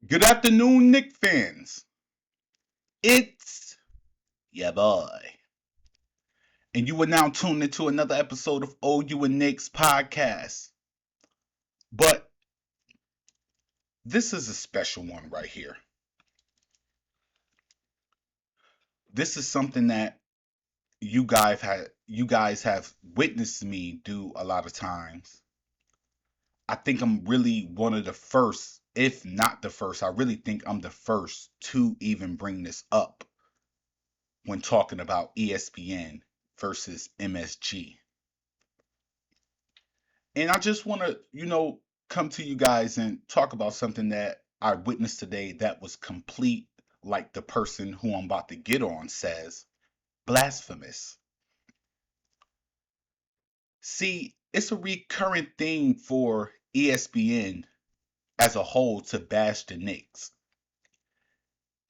Good afternoon, Knicks fans. It's your boy. And you are now tuned into another episode of OU and Knicks podcast. But this is a special one right here. This is something that you guys have witnessed me do a lot of times. I think I'm really one of the first, if not the first. I really think I'm the first to even bring this up when talking about ESPN versus MSG. And I just want to, come to you guys and talk about something that I witnessed today that was complete, like the person who I'm about to get on says, blasphemous. See, it's a recurrent thing for ESPN as a whole to bash the Knicks.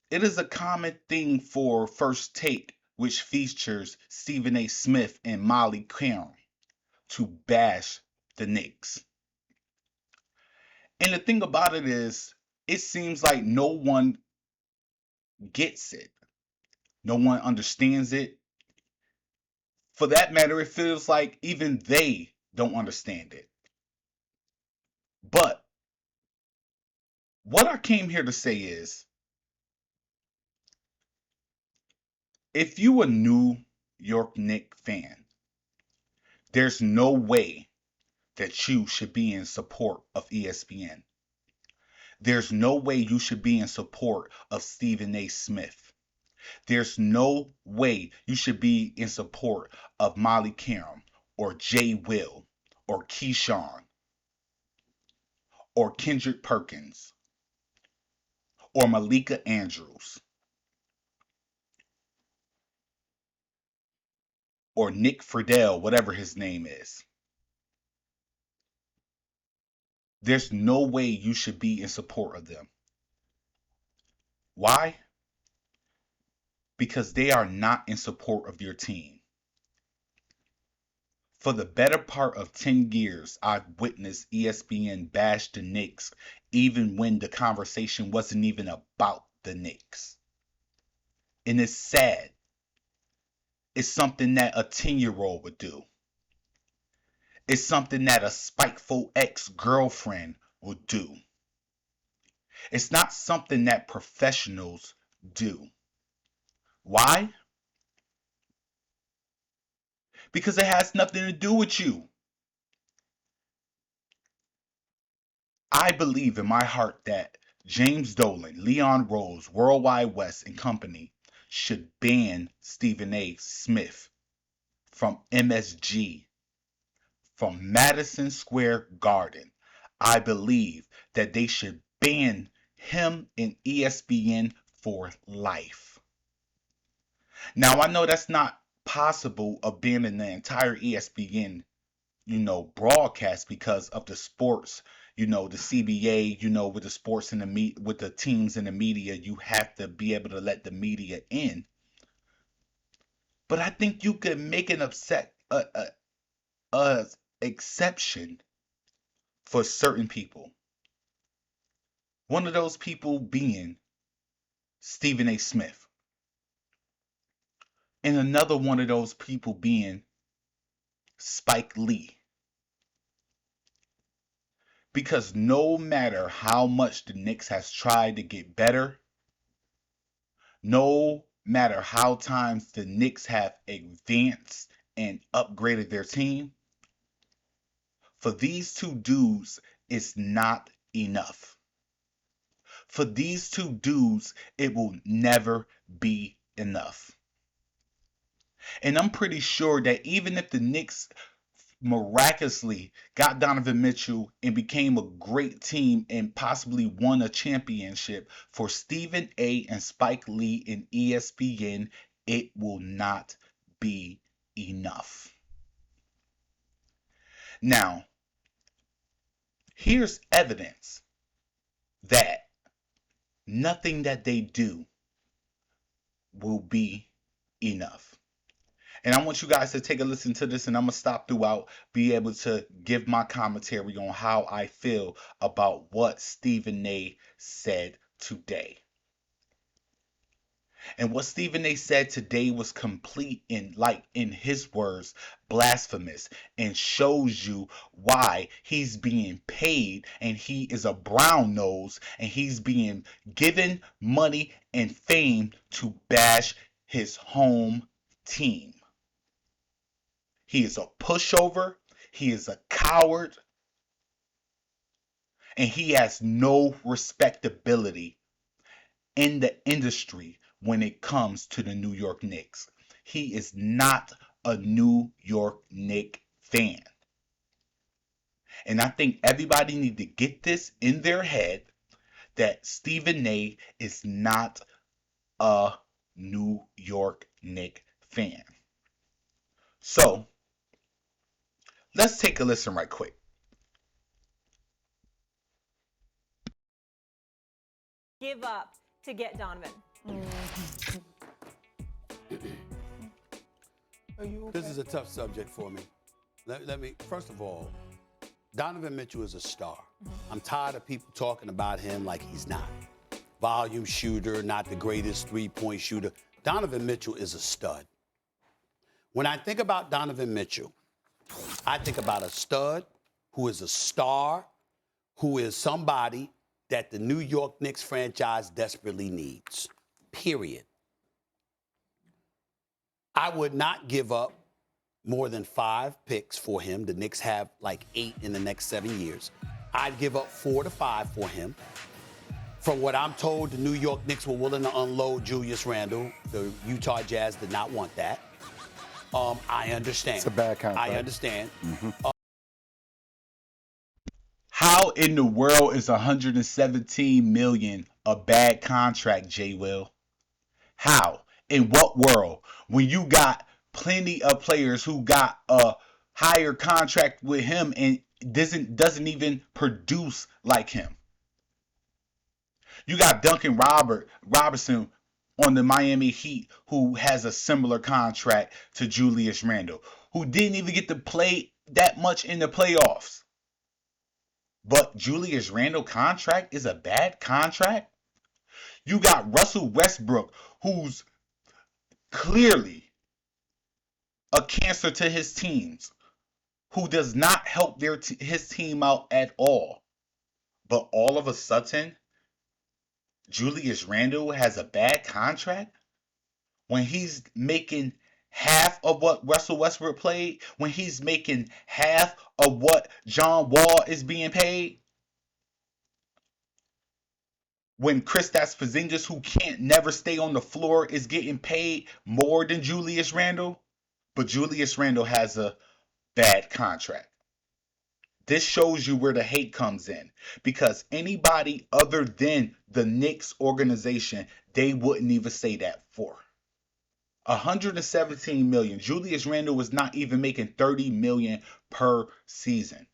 It is a common thing for First Take, which features Stephen A. Smith and Molly Cairn, to bash the Knicks. And the thing about it is, it seems like no one gets it. No one understands it. For that matter, it feels like even they don't understand it. But what I came here to say is if you a New York Knicks fan, there's no way that you should be in support of ESPN. There's no way you should be in support of Stephen A. Smith. There's no way you should be in support of Molly Karam or Jay Will or Keyshawn or Kendrick Perkins or Malika Andrews or Nick Friedel, whatever his name is. There's no way you should be in support of them. Why? Because they are not in support of your team. For the better part of 10 years, I've witnessed ESPN bash the Knicks even when the conversation wasn't even about the Knicks. And it's sad. It's something that a 10-year-old would do. It's something that a spiteful ex-girlfriend would do. It's not something that professionals do. Why? Because it has nothing to do with you. I believe in my heart that James Dolan, Leon Rose, Worldwide West, and company should ban Stephen A. Smith from MSG, from Madison Square Garden. I believe that they should ban him in ESPN for life. Now, I know that's not possible of banning the entire ESPN, broadcast because of the sports, the CBA, with the sports and with the teams and the media, you have to be able to let the media in. But I think you could make an a exception for certain people. One of those people being Stephen A. Smith, and another one of those people being Spike Lee. Because no matter how much the Knicks has tried to get better, no matter how times the Knicks have advanced and upgraded their team, for these two dudes, it's not enough. For these two dudes, it will never be enough. And I'm pretty sure that even if the Knicks miraculously got Donovan Mitchell and became a great team and possibly won a championship, for Stephen A. and Spike Lee and ESPN, it will not be enough. Now, here's evidence that nothing that they do will be enough. And I want you guys to take a listen to this, and I'm going to stop throughout, be able to give my commentary on how I feel about what Stephen A. said today. And what Stephen A said today was complete in, like in his words, blasphemous, and shows you why he's being paid and he is a brown nose and he's being given money and fame to bash his home team. He is a pushover, he is a coward, and he has no respectability in the industry when it comes to the New York Knicks. He is not a New York Knicks fan. And I think everybody need to get this in their head that Stephen A is not a New York Knicks fan. So, let's take a listen right quick. Give up to get Donovan. This is a tough subject for me. Let me, first of all, Donovan Mitchell is a star. I'm tired of people talking about him like he's not. Volume shooter, not the greatest three-point shooter. Donovan Mitchell is a stud. When I think about Donovan Mitchell, I think about a stud who is a star, who is somebody that the New York Knicks franchise desperately needs, period. I would not give up more than 5 picks for him. The Knicks have like 8 in the next 7 years. I'd give up 4 to 5 for him. From what I'm told, the New York Knicks were willing to unload Julius Randle. The Utah Jazz did not want that. I understand. It's a bad contract. I understand. How in the world is $117 million a bad contract, J. Will? How? In what world? When you got plenty of players who got a higher contract with him and doesn't even produce like him. You got Duncan Robertson on the Miami Heat who has a similar contract to Julius Randle, who didn't even get to play that much in the playoffs. But Julius Randle contract is a bad contract? You got Russell Westbrook, who's clearly a cancer to his teams, who does not help his team out at all. But all of a sudden, Julius Randle has a bad contract when he's making half of what Russell Westbrook played, when he's making half of what John Wall is being paid, when Kristaps Porzingis, who can't never stay on the floor, is getting paid more than Julius Randle. But Julius Randle has a bad contract. This shows you where the hate comes in, because anybody other than the Knicks organization, they wouldn't even say that for. $117 million. Julius Randle was not even making $30 million per season.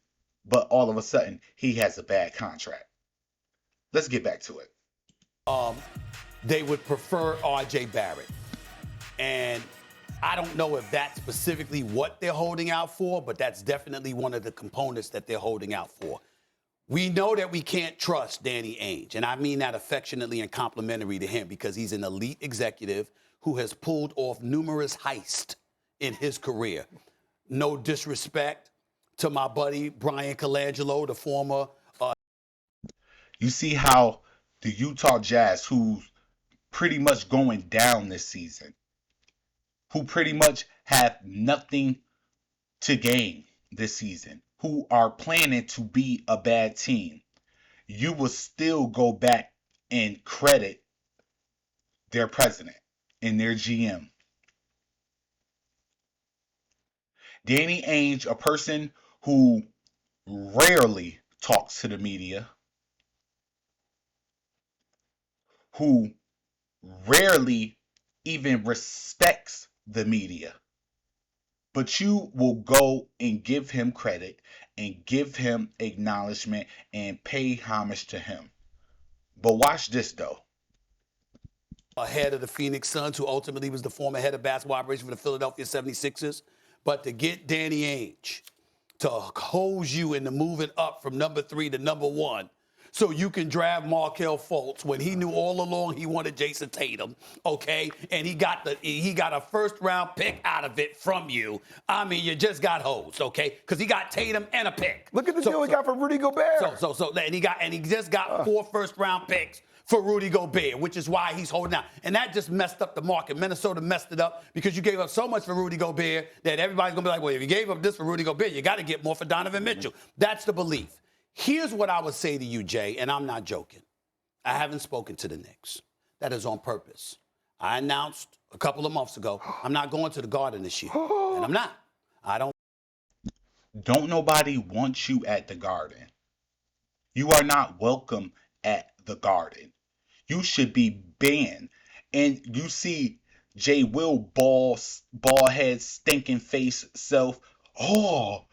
But all of a sudden, he has a bad contract. Let's get back to it. They would prefer R.J. Barrett. And I don't know if that's specifically what they're holding out for, but that's definitely one of the components that they're holding out for. We know that we can't trust Danny Ainge, and I mean that affectionately and complimentary to him, because he's an elite executive who has pulled off numerous heists in his career. No disrespect to my buddy Brian Colangelo, the former. You see how the Utah Jazz, who's pretty much going down this season, who pretty much have nothing to gain this season, who are planning to be a bad team, you will still go back and credit their president and their GM. Danny Ainge, a person who rarely talks to the media, who rarely even respects the media, but you will go and give him credit and give him acknowledgement and pay homage to him. But watch this though. Head of the Phoenix Suns, who ultimately was the former head of basketball operations for the Philadelphia 76ers. But to get Danny Ainge to hose you into moving up from number 3 to number 1 so you can draft Markelle Fultz when he knew all along he wanted Jason Tatum, okay? And he got a first-round pick out of it from you. I mean, you just got hosed, okay? Because he got Tatum and a pick. Look at the deal he got for Rudy Gobert. And he just got 4 first-round picks for Rudy Gobert, which is why he's holding out. And that just messed up the market. Minnesota messed it up because you gave up so much for Rudy Gobert that everybody's going to be like, well, if you gave up this for Rudy Gobert, you got to get more for Donovan Mitchell. That's the belief. Here's what I would say to you, Jay, and I'm not joking. I haven't spoken to the Knicks. That is on purpose. I announced a couple of months ago, I'm not going to the Garden this year. And I'm not. I don't. Don't nobody want you at the Garden. You are not welcome at the Garden. You should be banned. And you see Jay Will ball head stinking face self. Oh,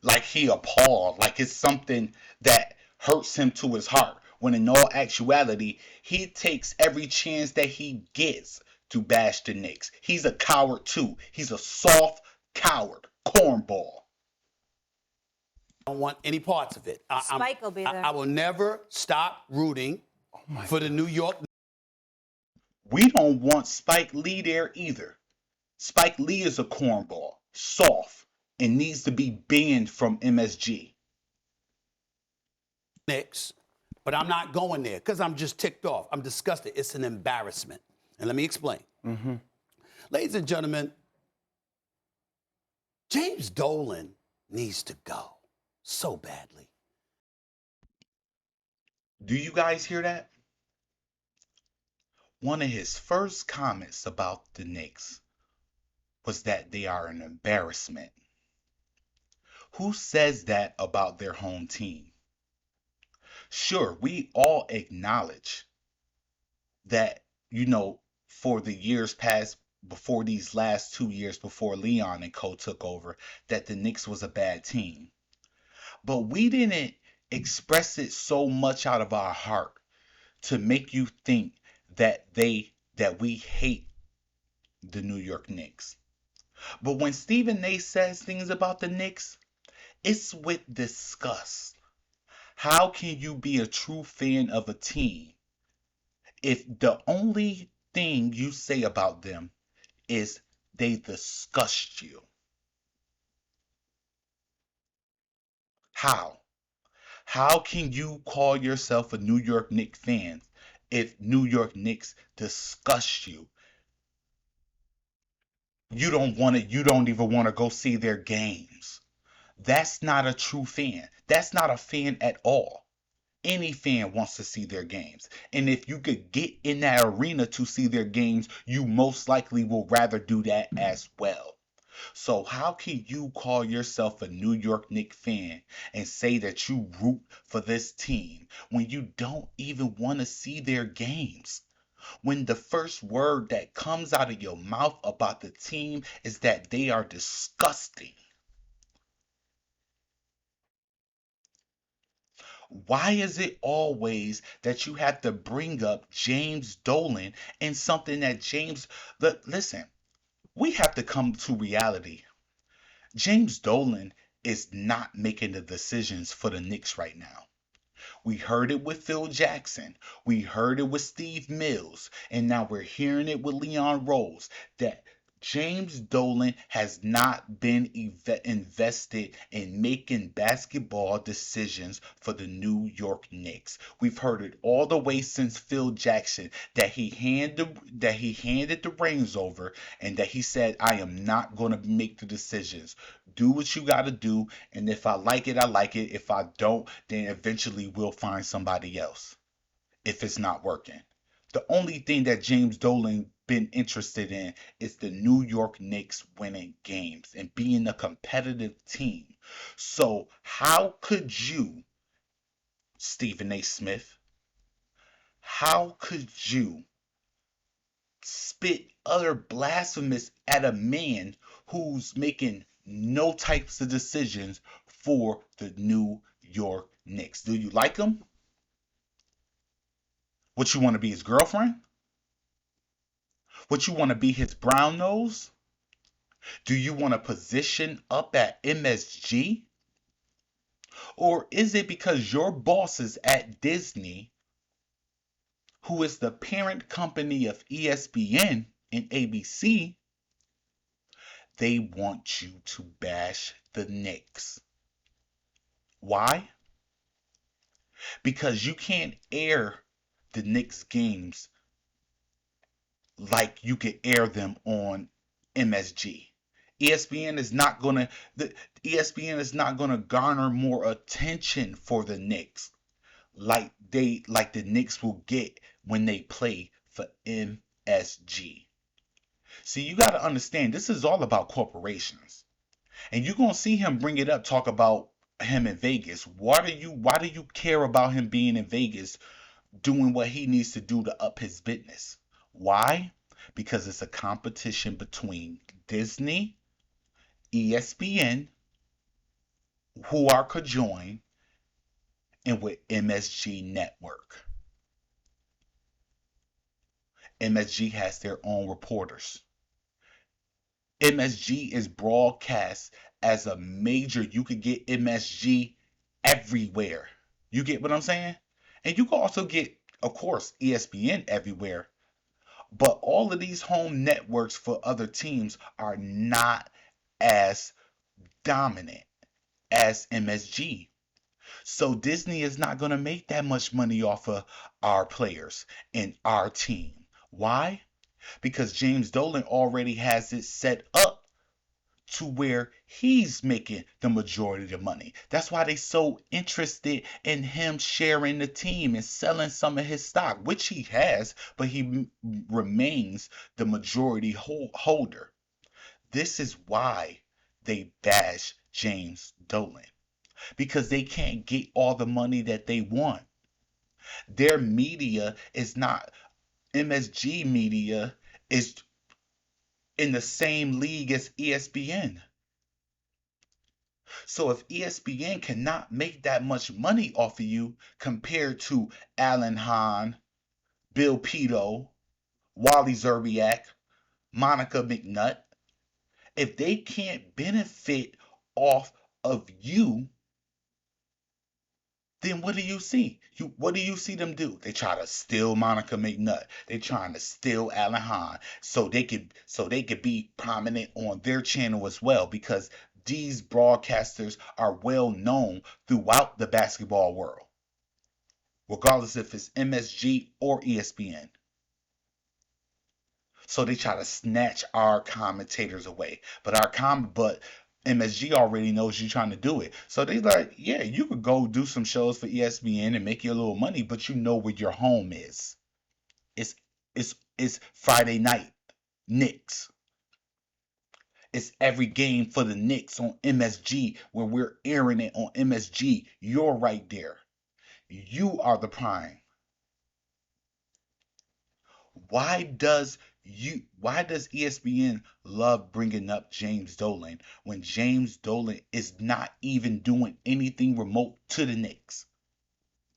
like he appalled, like it's something that hurts him to his heart. When in all actuality, he takes every chance that he gets to bash the Knicks. He's a coward too. He's a soft coward, cornball. Don't want any parts of it. Spike will be there. I will never stop rooting for the New York. We don't want Spike Lee there either. Spike Lee is a cornball, soft, and needs to be banned from MSG. Knicks, but I'm not going there because I'm just ticked off. I'm disgusted. It's an embarrassment. And let me explain. Ladies and gentlemen, James Dolan needs to go so badly. Do you guys hear that? One of his first comments about the Knicks was that they are an embarrassment. Who says that about their home team? Sure, we all acknowledge that, for the years past, before these last 2 years before Leon and co took over, that the Knicks was a bad team. But we didn't express it so much out of our heart to make you think that we hate the New York Knicks. But when Stephen A says things about the Knicks, it's with disgust. How can you be a true fan of a team if the only thing you say about them is they disgust you? How? How can you call yourself a New York Knicks fan if New York Knicks disgust you? You don't even want to go see their games. That's not a true fan. That's not a fan at all. Any fan wants to see their games. And if you could get in that arena to see their games, you most likely will rather do that as well. So how can you call yourself a New York Knicks fan and say that you root for this team when you don't even want to see their games? When the first word that comes out of your mouth about the team is that they are disgusting. Why is it always that you have to bring up James Dolan and something that listen, we have to come to reality. James Dolan is not making the decisions for the Knicks right now. We heard it with Phil Jackson. We heard it with Steve Mills. And now we're hearing it with Leon Rose that James Dolan has not been invested in making basketball decisions for the New York Knicks. We've heard it all the way since Phil Jackson that he handed the reins over and that he said, I am not going to make the decisions. Do what you got to do, and if I like it, I like it. If I don't, then eventually we'll find somebody else if it's not working. The only thing that James Dolan been interested in is the New York Knicks winning games and being a competitive team. So how could you, Stephen A. Smith, how could you spit utter blasphemous at a man who's making no types of decisions for the New York Knicks? Do you like him? What, you want to be his girlfriend? What, you want to be his brown nose? Do you want a position up at MSG? Or is it because your bosses at Disney, who is the parent company of ESPN and ABC, they want you to bash the Knicks? Why? Because you can't air the Knicks games like you could air them on MSG. ESPN is not gonna the ESPN is not gonna garner more attention for the Knicks like the Knicks will get when they play for MSG. See, you got to understand this is all about corporations, and you're gonna see him bring it up, talk about him in Vegas. Why do you care about him being in Vegas doing what he needs to do to up his business? Why? Because it's a competition between Disney, ESPN, who are conjoined, and with MSG Network. MSG has their own reporters. MSG is broadcast as a major. You could get MSG everywhere. You get what I'm saying? And you can also get, of course, ESPN everywhere. But all of these home networks for other teams are not as dominant as MSG. So Disney is not going to make that much money off of our players and our team. Why? Because James Dolan already has it set up to where he's making the majority of the money. That's why they so interested in him sharing the team and selling some of his stock, which he has, but he remains the majority holder. This is why they bash James Dolan, because they can't get all the money that they want. Their media is not, MSG media is in the same league as ESPN. So if ESPN cannot make that much money off of you compared to Alan Hahn, Bill Pito, Wally Zerbiak, Monica McNutt, if they can't benefit off of you, then what do you see? What do you see them do? They try to steal Monica McNutt. They trying to steal Alan Hahn so they could be prominent on their channel as well, because these broadcasters are well known throughout the basketball world, regardless if it's MSG or ESPN. So they try to snatch our commentators away. But MSG already knows you're trying to do it. So they like, yeah, you could go do some shows for ESPN and make you a little money, but you know where your home is. It's it's Friday night Knicks. It's every game for the Knicks on MSG where we're airing it on MSG. You're right there. You are the prime. Why does ESPN love bringing up James Dolan when James Dolan is not even doing anything remote to the Knicks?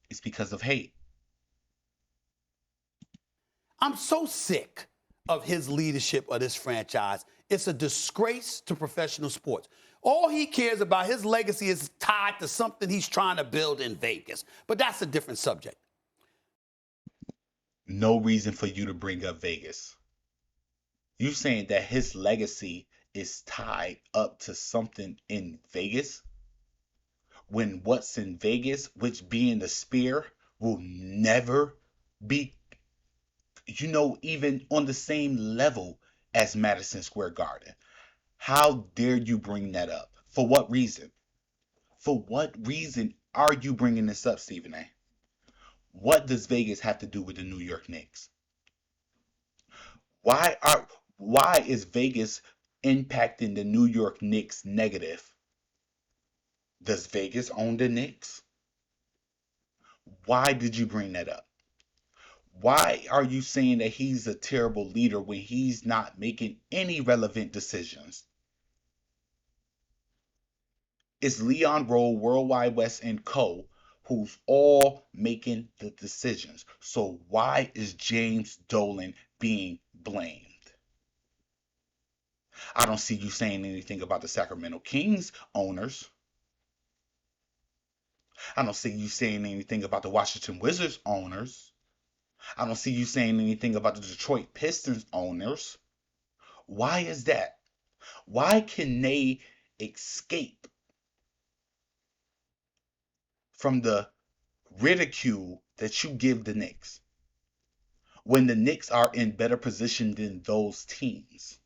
It's because of hate. I'm so sick of his leadership of this franchise. It's a disgrace to professional sports. All he cares about, his legacy is tied to something he's trying to build in Vegas. But that's a different subject. No reason for you to bring up Vegas. You saying that his legacy is tied up to something in Vegas, when what's in Vegas, which being the Spear, will never be, even on the same level as Madison Square Garden. How dare you bring that up? For what reason? For what reason are you bringing this up, Stephen A? What does Vegas have to do with the New York Knicks? Why are why is Vegas impacting the New York Knicks negative? Does Vegas own the Knicks? Why did you bring that up? Why are you saying that he's a terrible leader when he's not making any relevant decisions? It's Leon Rowe, Worldwide West, and Co. who's all making the decisions. So why is James Dolan being blamed? I don't see you saying anything about the Sacramento Kings owners. I don't see you saying anything about the Washington Wizards owners. I don't see you saying anything about the Detroit Pistons owners. Why is that? Why can they escape from the ridicule that you give the Knicks when the Knicks are in better position than those teams?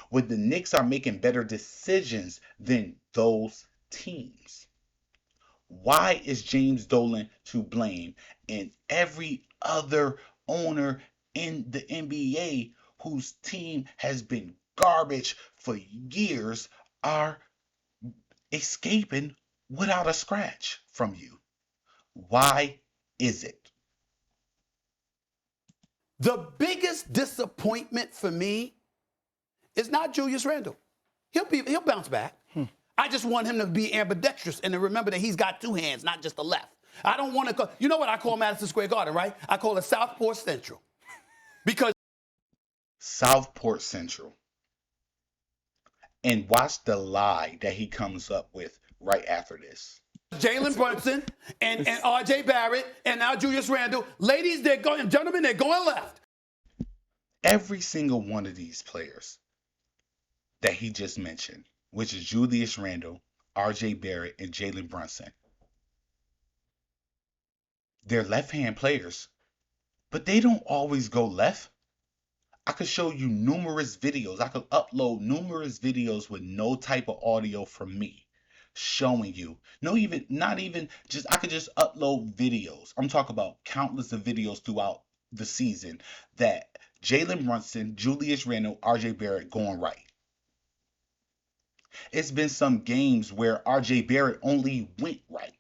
When the Knicks are making better decisions than those teams? Why is James Dolan to blame and every other owner in the NBA whose team has been garbage for years are escaping without a scratch from you? Why is it? The biggest disappointment for me is not Julius Randle. He'll bounce back. I just want him to be ambidextrous and to remember that he's got two hands, not just the left. I don't want to call, you know what I call Madison Square Garden, right? I call it Southport Central. Because Southport Central. And watch the lie that he comes up with right after this. Jalen Brunson and RJ Barrett and now Julius Randle, ladies, they're going, gentlemen, they're going left. Every single one of these players that he just mentioned, which is Julius Randle, RJ Barrett, and Jalen Brunson, they're left-hand players, but they don't always go left. I could show you numerous videos. I could upload numerous videos with no type of audio from me showing you. Not even just, I could just upload videos. I'm talking about countless of videos throughout the season that Jalen Brunson, Julius Randle, RJ Barrett going right. It's been some games where RJ Barrett only went right.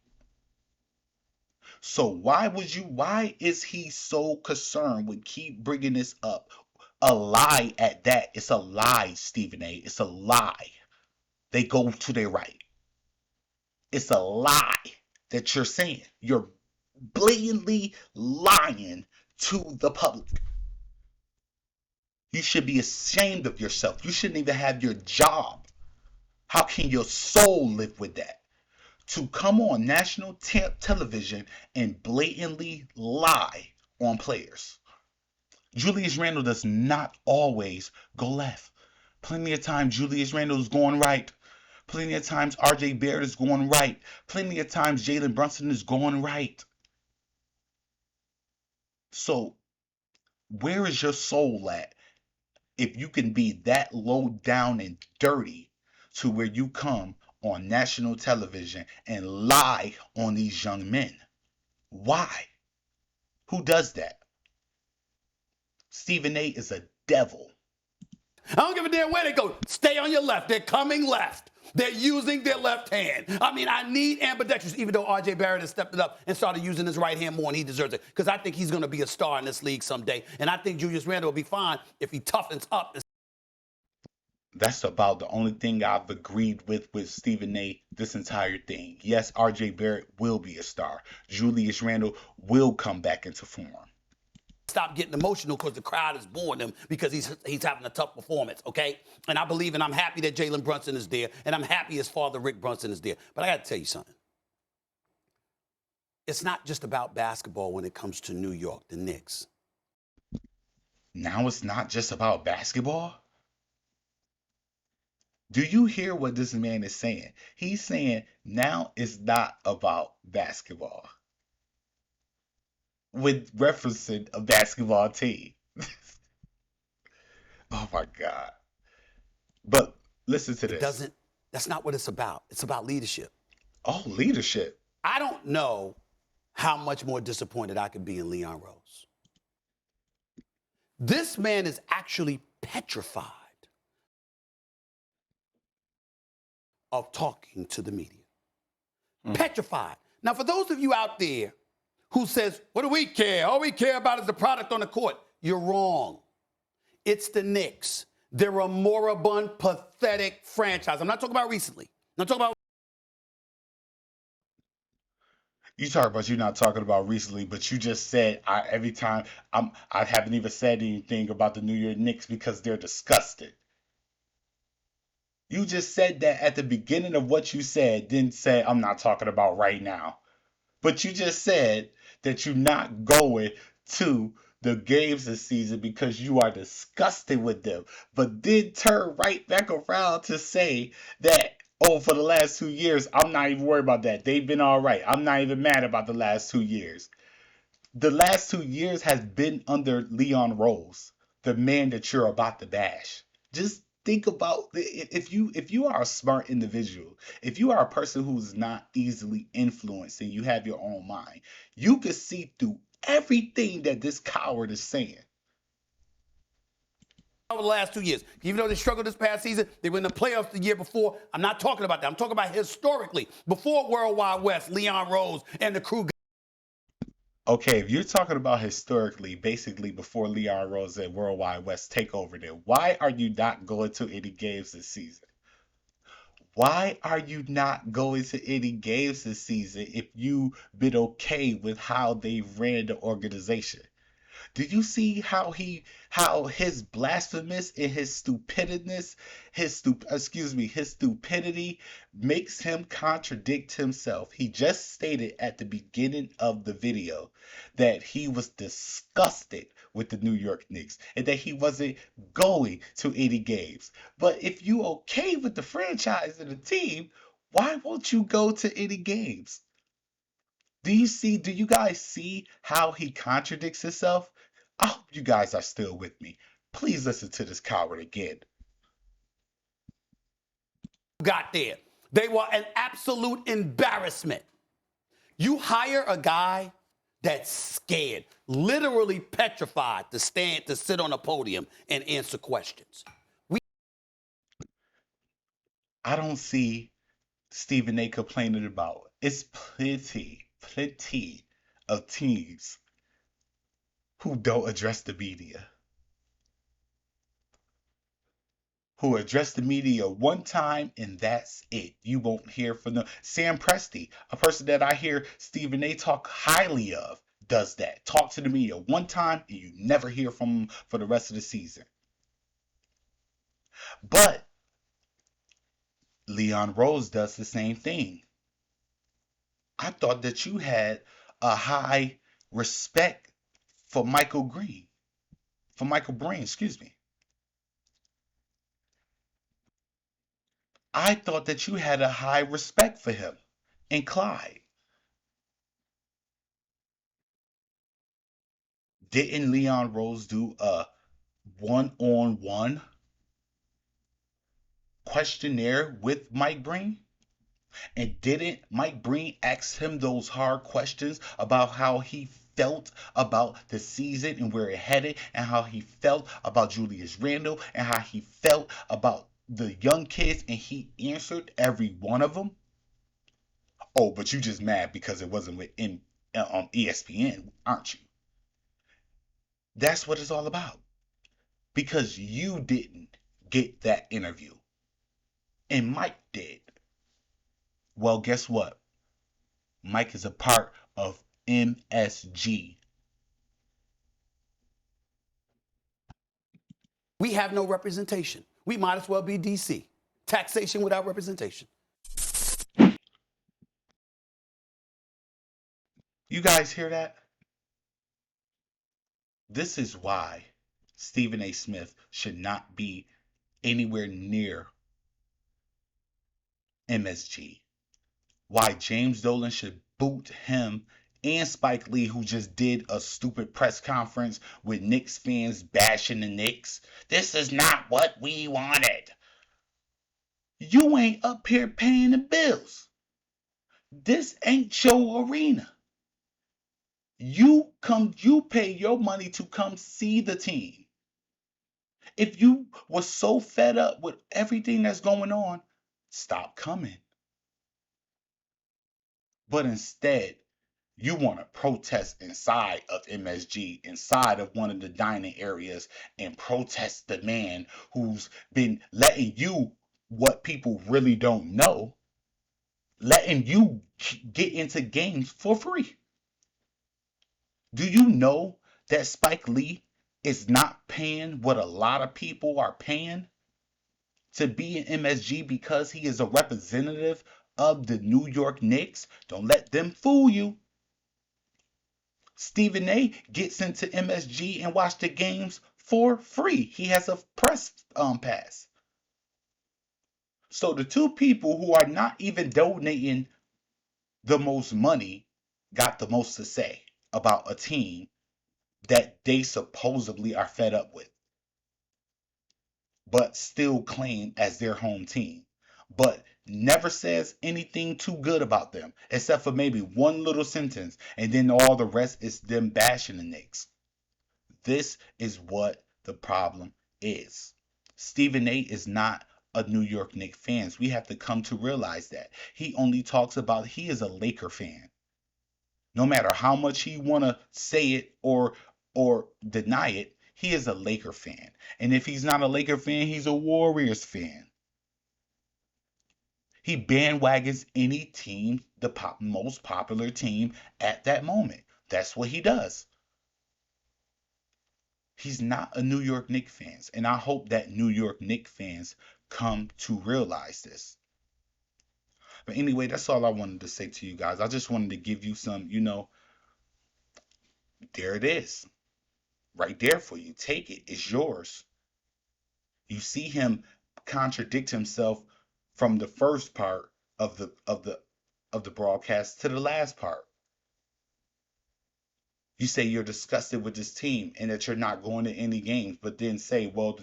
So why is he so concerned with keep bringing this up? A lie at that. It's a lie, Stephen A. It's a lie. They go to their right. It's a lie that you're saying. You're blatantly lying to the public. You should be ashamed of yourself. You shouldn't even have your job. How can your soul live with that? To come on national television and blatantly lie on players. Julius Randle does not always go left. Plenty of times Julius Randle is going right. Plenty of times RJ Barrett is going right. Plenty of times Jalen Brunson is going right. So where is your soul at if you can be that low down and dirty to where you come on national television and lie on these young men? Why? Who does that? Stephen A is a devil. I don't give a damn where they go. Stay on your left. They're coming left. They're using their left hand. I mean, I need ambidextrous, even though RJ Barrett has stepped it up and started using his right hand more, and he deserves it. Because I think he's going to be a star in this league someday. And I think Julius Randle will be fine if he toughens up. That's about the only thing I've agreed with Stephen A this entire thing. Yes, RJ Barrett will be a star. Julius Randle will come back into form. Stop getting emotional because the crowd is booing him because he's having a tough performance, okay? And I believe and I'm happy that Jalen Brunson is there, and I'm happy his father, Rick Brunson, is there. But I got to tell you something. It's not just about basketball when it comes to New York, the Knicks. Now it's not just about basketball? Do you hear what this man is saying? He's saying now it's not about basketball, with referencing a basketball team. Oh my God. But listen to this. That's not what it's about. It's about leadership. Oh, leadership. I don't know how much more disappointed I could be in Leon Rose. This man is actually petrified of talking to the media. Petrified. Now, for those of you out there who says, what do we care? All we care about is the product on the court. You're wrong. It's the Knicks. They're a moribund, pathetic franchise. I'm not talking about recently. I'm not talking about. You talk about you're not talking about recently, but you just said every time I haven't even said anything about the New York Knicks because they're disgusted. You just said that at the beginning of what you said, then say I'm not talking about right now. But you just said that you're not going to the games this season because you are disgusted with them. But then turn right back around to say that, oh, for the last 2 years, I'm not even worried about that. They've been all right. I'm not even mad about the last 2 years. The last 2 years has been under Leon Rose, the man that you're about to bash. Just think about if you are a smart individual, if you are a person who's not easily influenced and you have your own mind, you can see through everything that this coward is saying. Over the last 2 years. Even though they struggled this past season, they were in the playoffs the year before. I'm not talking about that. I'm talking about historically. Before Worldwide West, Leon Rose and the crew. Okay, if you're talking about historically, basically before Leon Rose and Worldwide West take over there, why are you not going to any games this season? Why are you not going to any games this season if you've been okay with how they ran the organization? Do you see how his blasphemous and his stupidness, his stupidity makes him contradict himself? He just stated at the beginning of the video that he was disgusted with the New York Knicks and that he wasn't going to any games. But if you okay with the franchise and the team, why won't you go to any games? Do you guys see how he contradicts himself? I hope you guys are still with me. Please listen to this coward again. Got there. They were an absolute embarrassment. You hire a guy that's scared, literally petrified to sit on a podium and answer questions. I don't see Stephen A complaining about. It's plenty of teams who don't address the media. Who address the media one time and that's it. You won't hear from them. Sam Presti, a person that I hear Stephen A talk highly of, does that. Talk to the media one time and you never hear from him for the rest of the season. But Leon Rose does the same thing. I thought that you had a high respect for Michael Breen, excuse me. I thought that you had a high respect for him and Clyde. Didn't Leon Rose do a one-on-one questionnaire with Mike Breen? And didn't Mike Breen ask him those hard questions about how he felt about the season and where it headed, and how he felt about Julius Randle, and how he felt about the young kids, and he answered every one of them? Oh, but you just mad because it wasn't with ESPN, aren't you? That's what it's all about. Because you didn't get that interview. And Mike did. Well, guess what? Mike is a part of MSG. We have no representation. We might as well be DC. Taxation without representation. You guys hear that? This is why Stephen A. Smith should not be anywhere near MSG. Why James Dolan should boot him and Spike Lee, who just did a stupid press conference with Knicks fans bashing the Knicks. This is not what we wanted. You ain't up here paying the bills. This ain't your arena. You pay your money to come see the team. If you were so fed up with everything that's going on, stop coming. But instead, you want to protest inside of MSG, inside of one of the dining areas, and protest the man who's been letting you, what people really don't know, letting you get into games for free. Do you know that Spike Lee is not paying what a lot of people are paying to be in MSG because he is a representative of the New York Knicks? Don't let them fool you. Stephen A gets into MSG and watch the games for free. He has a press pass. So the two people who are not even donating the most money got the most to say about a team that they supposedly are fed up with, but still claim as their home team, but never says anything too good about them, except for maybe one little sentence, and then all the rest is them bashing the Knicks. This is what the problem is. Stephen A is not a New York Knicks fan. We have to come to realize that. He only talks about he is a Laker fan. No matter how much he want to say it or deny it, he is a Laker fan. And if he's not a Laker fan, he's a Warriors fan. He bandwagons any team, the most popular team at that moment. That's what he does. He's not a New York Knicks fan. And I hope that New York Knicks fans come to realize this. But anyway, that's all I wanted to say to you guys. I just wanted to give you some, there it is. Right there for you. Take it. It's yours. You see him contradict himself from the first part of the broadcast to the last part. You say you're disgusted with this team and that you're not going to any games, but then say, well,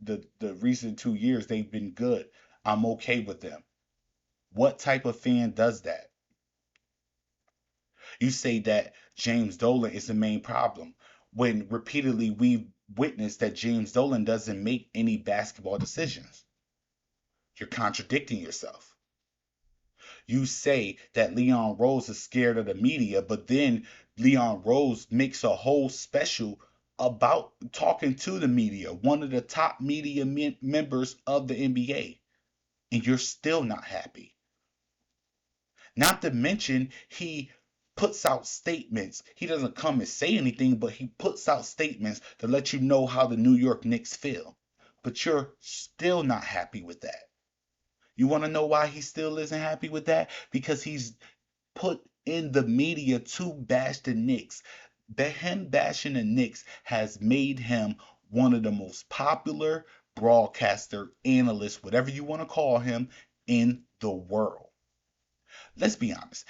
the recent 2 years, they've been good. I'm okay with them. What type of fan does that? You say that James Dolan is the main problem when repeatedly we've witnessed that James Dolan doesn't make any basketball decisions. You're contradicting yourself. You say that Leon Rose is scared of the media, but then Leon Rose makes a whole special about talking to the media, one of the top media members of the NBA, and you're still not happy. Not to mention, he puts out statements. He doesn't come and say anything, but he puts out statements to let you know how the New York Knicks feel. But you're still not happy with that. You want to know why he still isn't happy with that? Because he's put in the media to bash the Knicks. Him bashing the Knicks has made him one of the most popular broadcaster, analyst, whatever you want to call him, in the world. Let's be honest.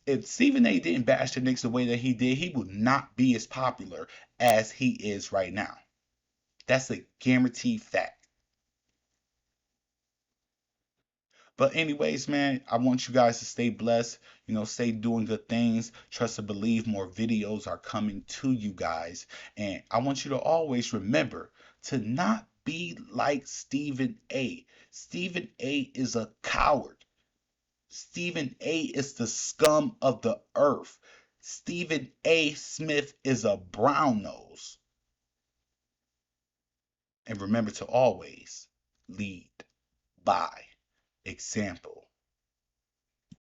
If Stephen A didn't bash the Knicks the way that he did, he would not be as popular as he is right now. That's a guaranteed fact. But anyways, man, I want you guys to stay blessed, stay doing good things. Trust and believe more videos are coming to you guys. And I want you to always remember to not be like Stephen A. Stephen A is a coward. Stephen A is the scum of the earth. Stephen A. Smith is a brown nose. And remember to always lead by example.